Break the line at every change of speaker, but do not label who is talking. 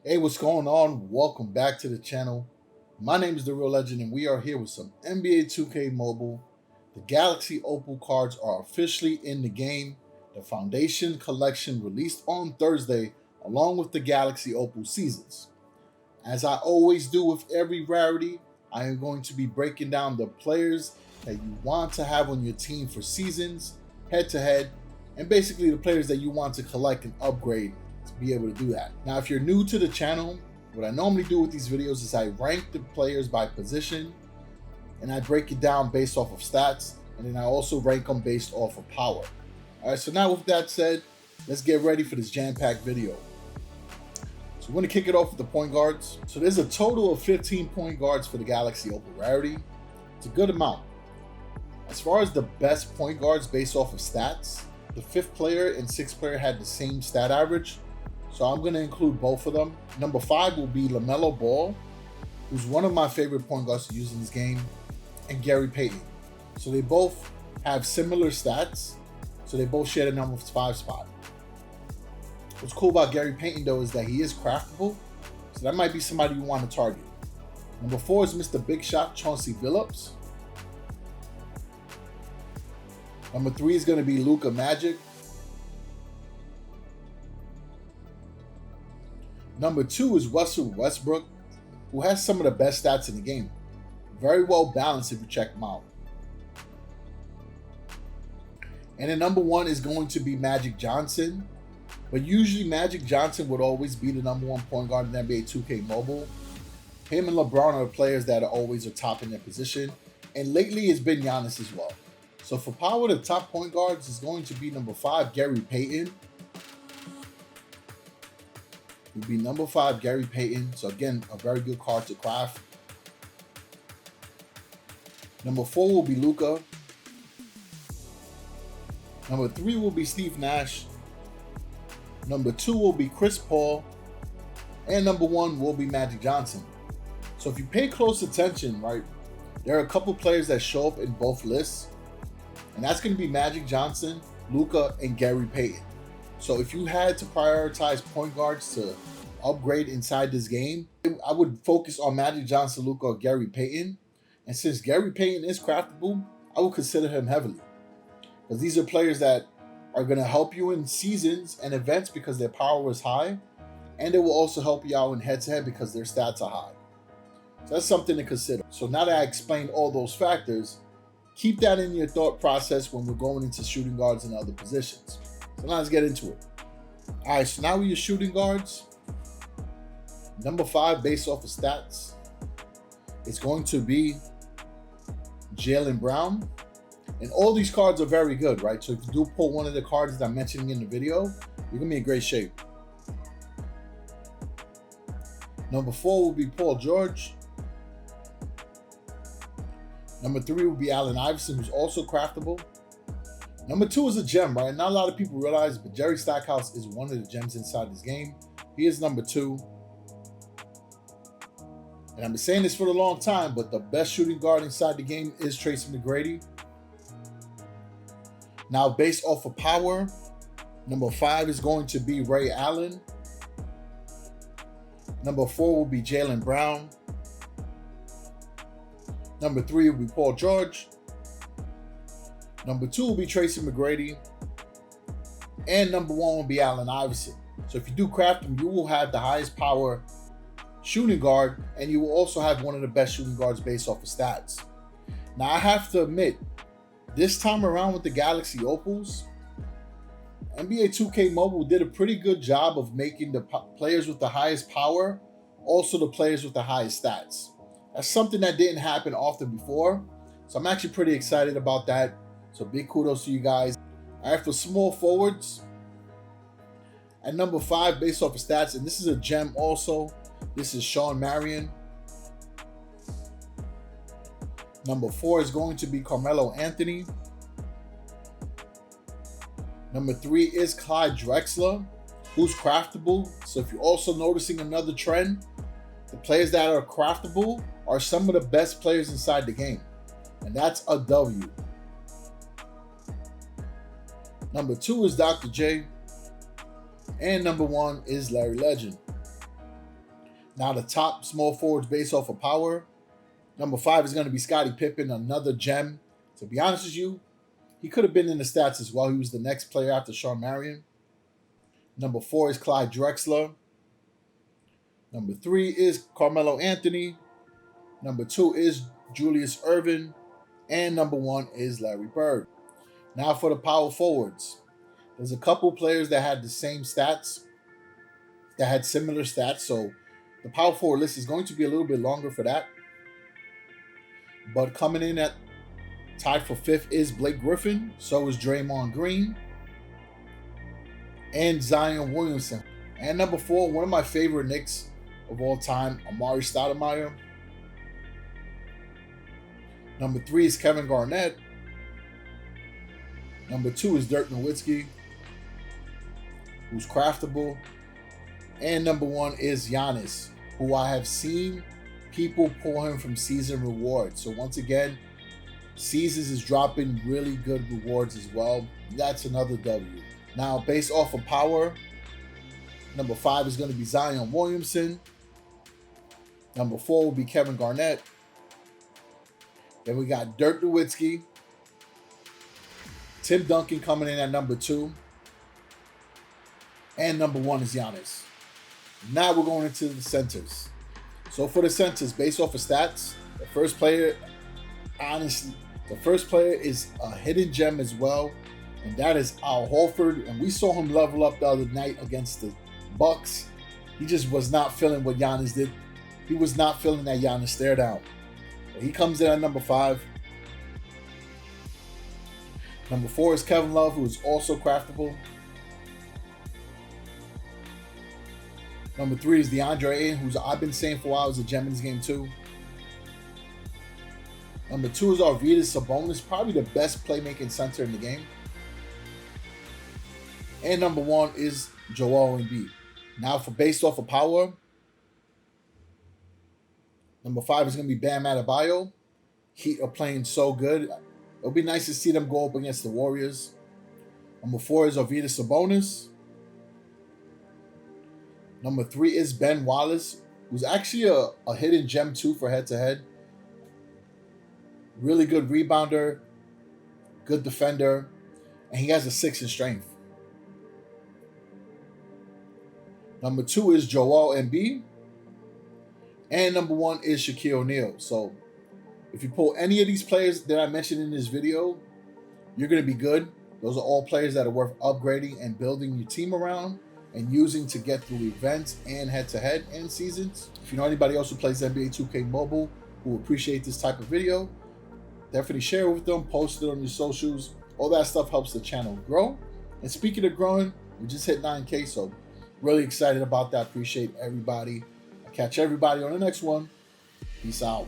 Hey, what's going on? Welcome back to the channel. My name is The Real Legend, and we are here with some NBA 2K Mobile. The Galaxy Opal cards are officially in the game. The Foundation Collection released on Thursday, along with the Galaxy Opal seasons. As I always do with every rarity, I am going to be breaking down the players that you want to have on your team for seasons, head to head, and basically the players that you want to collect and upgrade to be able to do that. Now, if you're new to the channel, what I normally do with these videos is I rank the players by position and I break it down based off of stats, and then I also rank them based off of power. All right, so now with that said, let's get ready for this jam-packed video. So we're going to kick it off with the point guards. So there's a total of 15 point guards for the Galaxy Opal rarity. It's a good amount. As far as the best point guards based off of stats, the 5th player and 6th player had the same stat average. So I'm going to include both of them. Number 5 will be LaMelo Ball, who's one of my favorite point guards to use in this game, and Gary Payton. So they both have similar stats. So they both share the number 5 spot. What's cool about Gary Payton though is that he is craftable, so that might be somebody you want to target. Number 4 is Mr. Big Shot Chauncey Billups. Number 3 is going to be Luka Magic. Number 2 is Russell Westbrook, who has some of the best stats in the game. Very well balanced if you check him out. And then number 1 is going to be Magic Johnson. But usually Magic Johnson would always be the number 1 point guard in NBA 2K Mobile. Him and LeBron are the players that are always are top in their position. And lately it's been Giannis as well. So for power, the top point guards is going to be number 5, Gary Payton. Would be number 5, Gary Payton. So again, a very good card to craft. Number 4 will be Luka. Number 3 will be Steve Nash. Number 2 will be Chris Paul. And number 1 will be Magic Johnson. So if you pay close attention, right, there are a couple players that show up in both lists. And that's going to be Magic Johnson, Luka, and Gary Payton. So if you had to prioritize point guards to upgrade inside this game, I would focus on Magic Johnson, Luka, or Gary Payton. And since Gary Payton is craftable, I would consider him heavily. Because these are players that are going to help you in seasons and events because their power is high. And it will also help you out in head-to-head because their stats are high. So that's something to consider. So now that I explained all those factors, keep that in your thought process when we're going into shooting guards and other positions. So now let's get into it. All right, so now with your shooting guards, number 5 based off of stats, it's going to be Jaylen Brown. And all these cards are very good, right? So if you do pull one of the cards that I'm mentioning in the video, you're going to be in great shape. Number 4 will be Paul George. Number 3 will be Allen Iverson, who's also craftable. Number 2 is a gem, right? Not a lot of people realize, but Jerry Stackhouse is one of the gems inside this game. He is number 2. And I've been saying this for a long time, but the best shooting guard inside the game is Tracy McGrady. Now, based off of power, number 5 is going to be Ray Allen. Number 4 will be Jaylen Brown. Number 3 will be Paul George. Number 2 will be Tracy McGrady. And number 1 will be Allen Iverson. So if you do craft them, you will have the highest power shooting guard, and you will also have one of the best shooting guards based off of stats. Now, I have to admit, this time around with the Galaxy Opals, NBA 2K Mobile did a pretty good job of making the players with the highest power also the players with the highest stats. That's something that didn't happen often before, so I'm actually pretty excited about that. So big kudos to you guys. All right, for small forwards, at number 5 based off of stats, and this is a gem also, this is Sean Marion. Number 4 is going to be Carmelo Anthony. Number 3 is Clyde Drexler, who's craftable. So if you're also noticing another trend, the players that are craftable are some of the best players inside the game. And that's a W. Number 2 is Dr. J. And number 1 is Larry Legend. Now the top small forwards based off of power. Number 5 is going to be Scottie Pippen, another gem. To be honest with you, he could have been in the stats as well. He was the next player after Shawn Marion. Number 4 is Clyde Drexler. Number 3 is Carmelo Anthony. Number 2 is Julius Erving. And number 1 is Larry Bird. Now for the power forwards. There's a couple players that had the same stats, that had similar stats. So the power forward list is going to be a little bit longer for that. But coming in at tied for 5th is Blake Griffin. So is Draymond Green. And Zion Williamson. And number 4, one of my favorite Knicks of all time, Amari Stoudemire. Number 3 is Kevin Garnett. Number 2 is Dirk Nowitzki, who's craftable. And number 1 is Giannis, who I have seen people pull him from season rewards. So once again, Seasons is dropping really good rewards as well. That's another W. Now, based off of power, number 5 is going to be Zion Williamson. Number 4 will be Kevin Garnett. Then we got Dirk Nowitzki. Tim Duncan coming in at number 2. And number 1 is Giannis. Now we're going into the centers. So for the centers, based off of stats, the first player, honestly, the first player is a hidden gem as well. And that is Al Horford. And we saw him level up the other night against the Bucks. He just was not feeling what Giannis did. He was not feeling that Giannis stare down. But he comes in at number 5. Number 4 is Kevin Love, who is also craftable. Number 3 is DeAndre Ayton, who's I've been saying for a while is a gem in this game too. Number 2 is Arvydas Sabonis, probably the best playmaking center in the game. And number 1 is Joel Embiid. Now for based off of power, number 5 is going to be Bam Adebayo. Heat are playing so good. It'll be nice to see them go up against the Warriors. Number 4 is Arvydas Sabonis. Number 3 is Ben Wallace, who's actually a hidden gem too for head-to-head. Really good rebounder, good defender, and he has a 6 in strength. Number 2 is Joel Embiid. And number 1 is Shaquille O'Neal. So if you pull any of these players that I mentioned in this video, you're going to be good. Those are all players that are worth upgrading and building your team around and using to get through events and head-to-head and seasons. If you know anybody else who plays NBA 2K Mobile who appreciate this type of video, definitely share it with them, post it on your socials. All that stuff helps the channel grow. And speaking of growing, we just hit 9K, so really excited about that. Appreciate everybody. I'll catch everybody on the next one. Peace out.